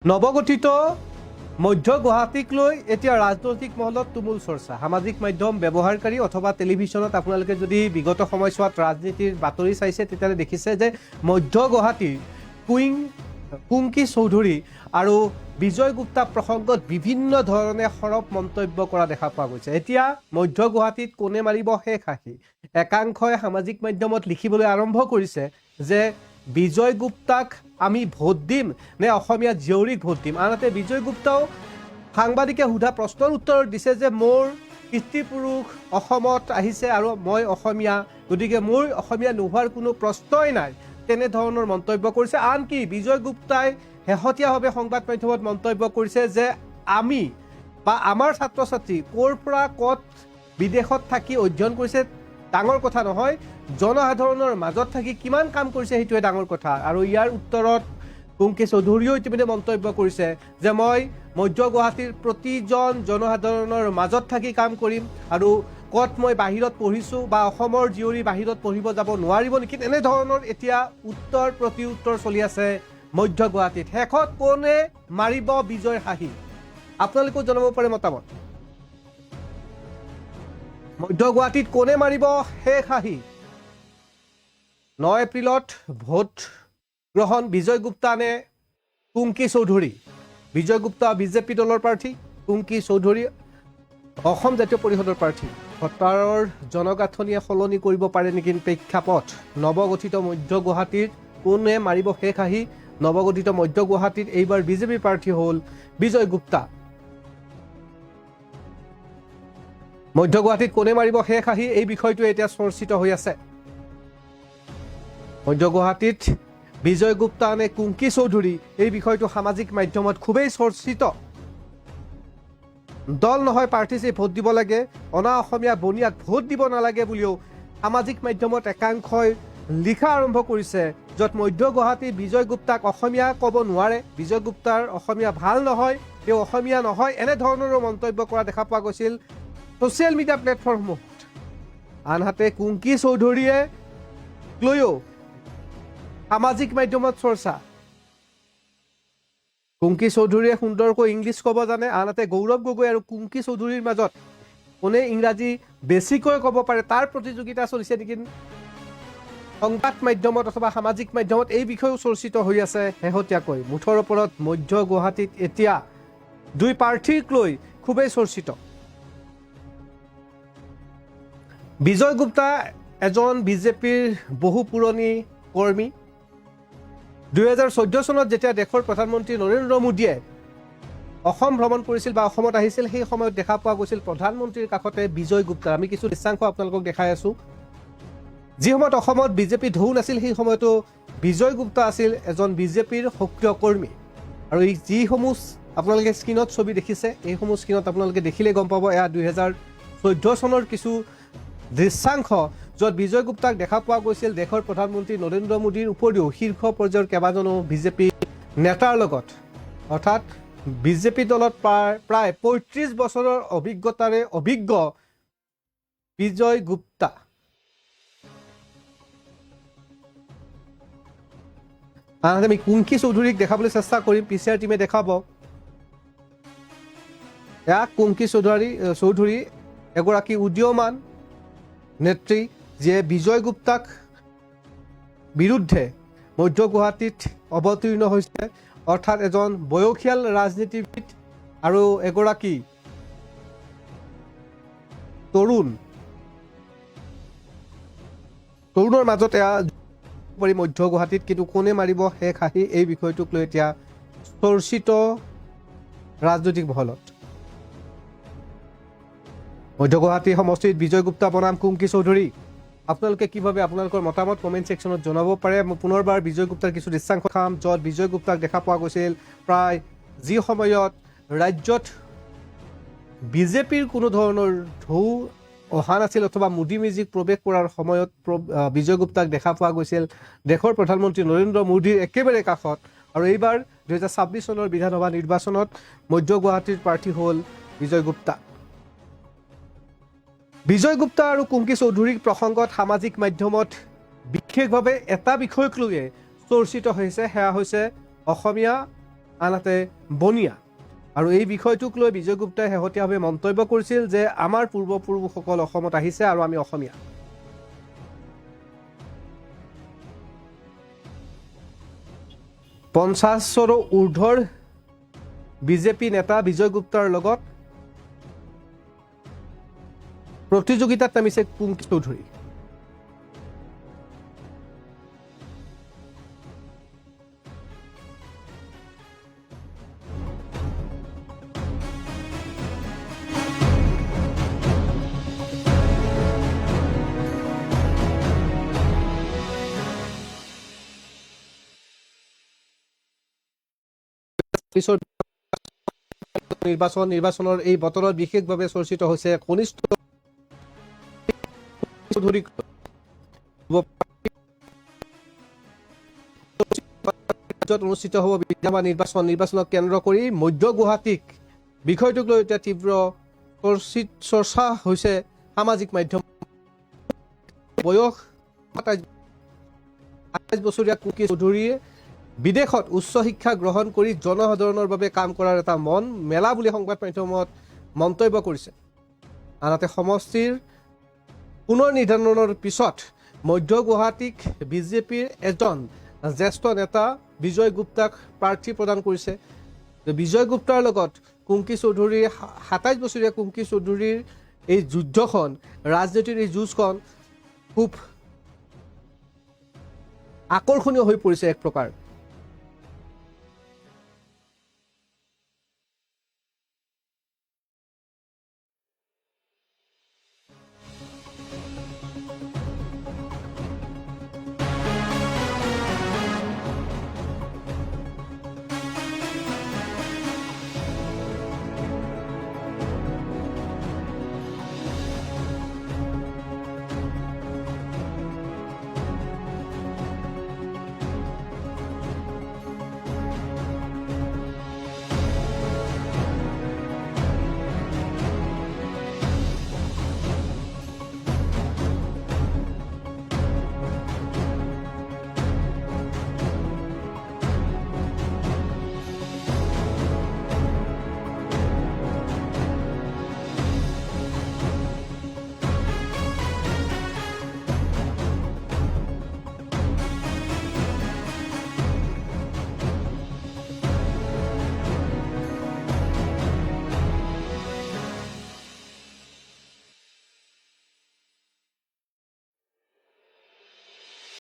নৱগঠিত মধ্য গুৱাহাটীক লৈ এতিয়া ৰাজনৈতিক মহলত তুমুল চৰ্চা। সামাজিক মাধ্যম ব্যৱহাৰকাৰী অথবা টেলিভিশ্যনত আপোনালোকে যদি বিগত সময়ছোৱাত ৰাজনীতিৰ বাতৰি চাইছে তেতিয়াহ'লে দেখিছে যে মধ্য গুৱাহাটীৰ কুংকি চৌধুৰী আৰু বিজয় গুপ্তা প্ৰসংগত বিভিন্ন ধৰণে সৰব মন্তব্য কৰা দেখা পোৱা গৈছে। এতিয়া মধ্য গুৱাহাটীত কোনে মাৰিব শেষ হাসি। একাংশই সামাজিক মাধ্যমত লিখিবলৈ আৰম্ভ কৰিছে যে বিজয় গুপ্তাক আমি ভোট দিম নে অসমীয়া জীয়ৰীক ভোট দিম। আনহাতে বিজয় গুপ্তাও সাংবাদিকে সোধা প্ৰশ্নৰ উত্তৰত দিছে যে মোৰ পিতৃপুৰুষ অসমত আহিছে আৰু মই অসমীয়া, গতিকে মোৰ অসমীয়া নোহোৱাৰ কোনো প্ৰশ্নই নাই, তেনেধৰণৰ মন্তব্য কৰিছে। আনকি বিজয় গুপ্তাই শেহতীয়াভাৱে সংবাদ মাধ্যমত মন্তব্য কৰিছে যে আমি বা আমাৰ ছাত্ৰ ছাত্ৰী ক'ৰ পৰা ক'ত বিদেশত থাকি অধ্যয়ন কৰিছে ডাঙৰ কথা নহয়, জনসাধাৰণৰ মাজত থাকি কিমান কাম কৰিছে সেইটোৱে ডাঙৰ কথা। আৰু ইয়াৰ উত্তৰত কুংকি চৌধুৰীয়েও ইতিমধ্যে মন্তব্য কৰিছে যে মই মধ্য গুৱাহাটীৰ প্ৰতিজন জনসাধাৰণৰ মাজত থাকি কাম কৰিম আৰু ক'ত মই বাহিৰত পঢ়িছোঁ বা অসমৰ জীয়ৰী বাহিৰত পঢ়িব যাব নোৱাৰিব নেকি, এনেধৰণৰ এতিয়া উত্তৰ প্ৰতি উত্তৰ চলি আছে মধ্য গুৱাহাটীত। শেষত কোনে মাৰিব বিজয়ৰ হাঁহি, আপোনালোকেও জনাব পাৰে মতামত। মধ্য গুৱাহাটীত কোনে মাৰিব শেষ হাঁহি। 9 এপ্ৰিলত ভোট গ্ৰহণ, বিজয় গুপ্তা নে কুংকি চৌধুৰী। বিজয় গুপ্তা বিজেপি দলৰ প্ৰাৰ্থী, কুংকি চৌধুৰী অসম জাতীয় পৰিষদৰ প্ৰাৰ্থী। ভোটাৰৰ জনগাঁথনিয়ে সলনি কৰিব পাৰে নেকি প্ৰেক্ষাপট। নৱগঠিত মধ্য গুৱাহাটীত কোনে মাৰিব শেষ হাঁহি। নৱগঠিত মধ্য গুৱাহাটীত এইবাৰ বিজেপি প্ৰাৰ্থী হ'ল বিজয় গুপ্তা। মধ্য গুৱাহাটীত কোনে মাৰিব শেষ হাঁহি, এই বিষয়টো এতিয়া চৰ্চিত হৈ আছে। মধ্য গুৱাহাটীত বিজয় গুপ্তা নে কুংকি চৌধুৰী, এই বিষয়টো সামাজিক মাধ্যমত খুবেই চৰ্চিত। দল নহয় প্ৰাৰ্থীয়ে ভোট দিব লাগে, অনা অসমীয়া বনিয়াক ভোট দিব নালাগে বুলিও সামাজিক মাধ্যমত একাংশই লিখা আৰম্ভ কৰিছে, য'ত মধ্য গুৱাহাটীৰ বিজয় গুপ্তাক অসমীয়া ক'ব নোৱাৰে, বিজয় গুপ্তাৰ অসমীয়া ভাল নহয়, তেওঁ অসমীয়া নহয়, এনেধৰণৰো মন্তব্য কৰা দেখা পোৱা গৈছিল ছ'চিয়েল মিডিয়া প্লেটফৰ্মসমূহত। আনহাতে কুংকি চৌধুৰীয়ে লৈও সামাজিক মাধ্যমত চৰ্চা। কুংকি চৌধুৰীয়ে সুন্দৰকৈ ইংলিছ ক'ব জানে, আনহাতে গৌৰৱ গগৈ আৰু কুংকি চৌধুৰীৰ মাজত কোনে ইংৰাজী বেছিকৈ ক'ব পাৰে তাৰ প্ৰতিযোগিতা চলিছে নেকি সংবাদ মাধ্যমত অথবা সামাজিক মাধ্যমত, এই বিষয়েও চৰ্চিত হৈ আছে শেহতীয়াকৈ। মুঠৰ ওপৰত মধ্য গুৱাহাটীত এতিয়া দুই প্ৰাৰ্থীক লৈ খুবেই চৰ্চিত। বিজয় গুপ্তা এজন বিজেপিৰ বহু পুৰণি কৰ্মী। 2014 চনত যেতিয়া দেশৰ প্ৰধানমন্ত্ৰী নৰেন্দ্ৰ মোদীয়ে অসম ভ্ৰমণ কৰিছিল বা অসমত আহিছিল, সেই সময়ত দেখা পোৱা গৈছিল প্ৰধানমন্ত্ৰীৰ কাষতে বিজয় গুপ্তা। আমি কিছু দৃশ্যাংশ আপোনালোকক দেখাই আছোঁ। যি সময়ত অসমত বিজেপি ঢৌ নাছিল, সেই সময়তো বিজয় গুপ্তা আছিল এজন বিজেপিৰ সক্ৰিয় কৰ্মী। আৰু এই যিসমূহ আপোনালোকে স্ক্ৰীণত ছবি দেখিছে, এইসমূহ স্ক্ৰীণত আপোনালোকে দেখিলে গম পাব এয়া 2014 চনৰ কিছু দৃশ্যাংশ, য'ত বিজয় গুপ্তাক দেখা পোৱা গৈছিল দেশৰ প্ৰধানমন্ত্ৰী নৰেন্দ্ৰ মোদীৰ উপৰিও শীৰ্ষ পৰ্যায়ৰ কেইবাজনো বিজেপি নেতাৰ লগত। অৰ্থাৎ বিজেপি দলত প্ৰায় 35 বছৰৰ অভিজ্ঞতাৰে অভিজ্ঞ বিজয় গুপ্তা। আনহাতে আমি কুংকি চৌধুৰীক দেখাবলৈ চেষ্টা কৰিম, পিচিআৰ টিমে দেখাব। এয়া কুংকি চৌধুৰী এগৰাকী উদীয়মান নেত্ৰী, যিয়ে বিজয় গুপ্তাক বিৰুদ্ধে মধ্য গুৱাহাটীত অৱতীৰ্ণ হৈছে। অৰ্থাৎ এজন বয়সীয়াল ৰাজনীতিবিদ আৰু এগৰাকী তৰুণৰ মাজত এয়া মধ্য গুৱাহাটীত। কিন্তু কোনে মাৰিব শেষ হাঁহি, এই বিষয়টোক লৈ এতিয়া চৰ্চিত ৰাজনৈতিক মহলত। মধ্য গুৱাহাটী সমষ্টিত বিজয় গুপ্তা বনাম কুংকি চৌধুৰী। আপোনালোকে কি ভাবে, আপোনালোকৰ মতামত কমেণ্ট ছেকশ্যনত জনাব পাৰে। মই পুনৰবাৰ বিজয় গুপ্তাৰ কিছু দৃশ্যাংশ খাম, য'ত বিজয় গুপ্তাক দেখা পোৱা গৈছিল প্ৰায় যি সময়ত ৰাজ্যত বিজেপিৰ কোনো ধৰণৰ ঢৌ অহা নাছিল অথবা মোদী মেজিক প্ৰৱেশ কৰাৰ সময়ত বিজয় গুপ্তাক দেখা পোৱা গৈছিল দেশৰ প্ৰধানমন্ত্ৰী নৰেন্দ্ৰ মোদীৰ একেবাৰে কাষত। আৰু এইবাৰ 2026 চনৰ বিধানসভা নিৰ্বাচনত মধ্য গুৱাহাটীৰ প্ৰাৰ্থী হ'ল বিজয় গুপ্তা। বিজয় গুপ্তা আৰু কুংকি চৌধুৰীৰ প্ৰসংগত সামাজিক মাধ্যমত বিশেষভাৱে এটা বিষয়ক লৈয়ে চৰ্চিত হৈছে, সেয়া হৈছে অসমীয়া আনহাতে বনিয়া আৰু এই বিষয়টোক লৈ বিজয় গুপ্তাই শেহতীয়াভাৱে মন্তব্য কৰিছিল যে আমাৰ পূৰ্বপুৰুষসকল অসমত আহিছে আৰু আমি অসমীয়া। পঞ্চাছৰো ঊৰ্ধৰ বিজেপি নেতা বিজয় গুপ্তাৰ লগত প্ৰতিযোগিতাত নামিছে কুংকি চৌধুৰী। পিছৰ নিৰ্বাচনৰ এই বতৰত বিশেষভাৱে চৰ্চিত হৈছে কনিষ্ঠ চৌধুৰী অনুষ্ঠিত হ'ব বিধানসভা নিৰ্বাচনক কেন্দ্ৰ কৰি মধ্য গুৱাহাটীক বিষয়টোক লৈ এতিয়া তীব্ৰ চৰ্চা হৈছে সামাজিক মাধ্যম। বয়স ২৮ বছৰীয়া কুকি চৌধুৰীয়ে বিদেশত উচ্চ শিক্ষা গ্ৰহণ কৰি জনসাধাৰণৰ বাবে কাম কৰাৰ এটা মন মেলা বুলি সংবাদ মাধ্যমত মন্তব্য কৰিছে। আনহাতে সমষ্টিৰ পুনৰ নিৰ্ধাৰণৰ পিছত মধ্য গুৱাহাটীক বিজেপিৰ এজন জ্যেষ্ঠ নেতা বিজয় গুপ্তাক প্ৰাৰ্থী প্ৰদান কৰিছে। বিজয় গুপ্তাৰ লগত কুংকি চৌধুৰীৰ ২৭ বছৰীয়া কুংকি চৌধুৰীৰ এই যুদ্ধখন ৰাজনীতিৰ এই যুঁজখন খুব আকৰ্ষণীয় হৈ পৰিছে এক প্ৰকাৰ।